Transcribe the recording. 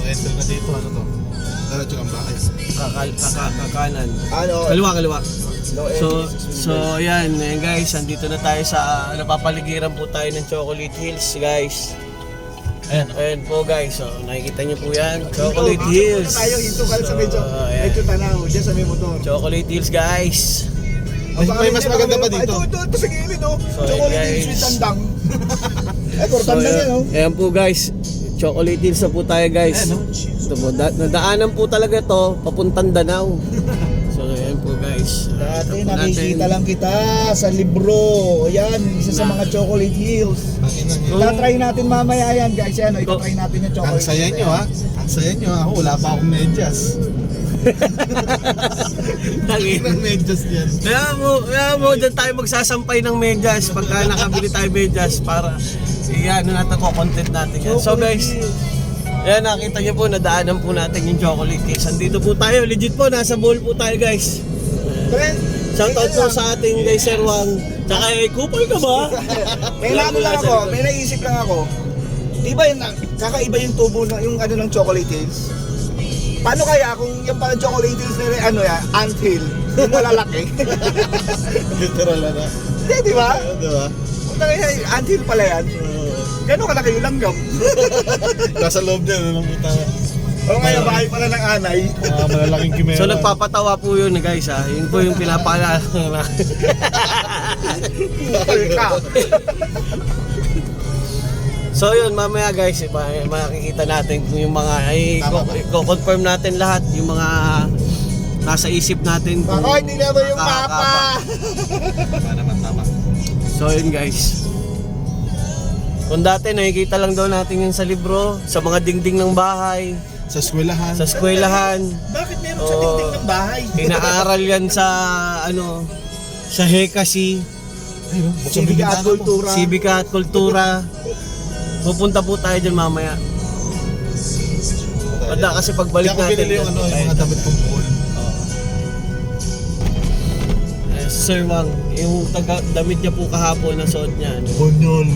Pag-enter na dito, ano to? Diretso kang bahay. Kakanan. Ano? Kaliwa. No, So ayan guys, andito na tayo sa napapaligiran po tayo ng Chocolate Hills guys. Ayan po guys, so nakikita niyo po yan, Chocolate Hills. Tayo hinto ka sa medyo ayan. medyo tanaw diyan sa may motor. Chocolate Hills guys. May mas maganda pa dito. Ito sa gilid oh. So, Chocolate guys. Hills with tandang. Ay, So portandang yan oh. ayan po guys, Chocolate Hills na po tayo guys. Ayan, no? Ito po, nadaanan po talaga to papuntang Danau. So ayan po guys. Dati Ito po nakikita lang kita sa libro. Ayan, isa sa mga Chocolate Hills. Itatry natin mamaya yan guys. Yan, itatry natin yung Ang Chocolate saya Hills. nyo ha. Ang saya nyo ha. Ako wala pa akong medyas. Ang medyas yan. Kaya mo dyan tayo magsasampay ng medyas pagka nakabili tayo medyas para ano natin ko content natin yan. So guys, ayan nakita niyo po nadaanan po natin yung Chocolate Hills. Andito po tayo, legit po nasa bowl po tayo guys. Shoutout po sa ating guys Sir Wang. Tsaka kupal ka ba? May naano lang ako, may naisip lang ako. Di ba yung kakaiba yung tubo ng yung ano ng Chocolate Hills? Paano kaya kung yung parang Chocolate Hills na rin, ano yan, anthill, yung malalaki? Literal na. Hindi, di ba? Diba? Punta kaya anthill pala yan. Gano'n kalaki yung langgam. Nasa loob niya. Ano puta. O kaya bahay pala ng anay. Mga malalaking kimera. So nagpapatawa po yun guys ha. Yun po yung pinapaalala. So yun mamaya guys, makikita natin kung yung mga i-confirm natin lahat yung mga nasa isip natin kung Baka hindi naman yung papa. Tama naman, tama. So yun guys. Kung dati nakikita lang daw natin yun sa libro, sa mga dingding ng bahay, Sa eskwelahan. sa eskwelahan, Bakit meron sa dingding ng bahay? inaaral yan sa sa Hekasi, Ay, no? Buksan Civic bintana at mo. kultura. Sibika at Kultura. Pupunta po tayo dyan mamaya. Wala kasi pagbalik Kaya ko natin binili yung, dyan. yung mga damit kong buhol. Sir Wang, yung damit niya po kahapon na suot niya. Ano? Bonyol.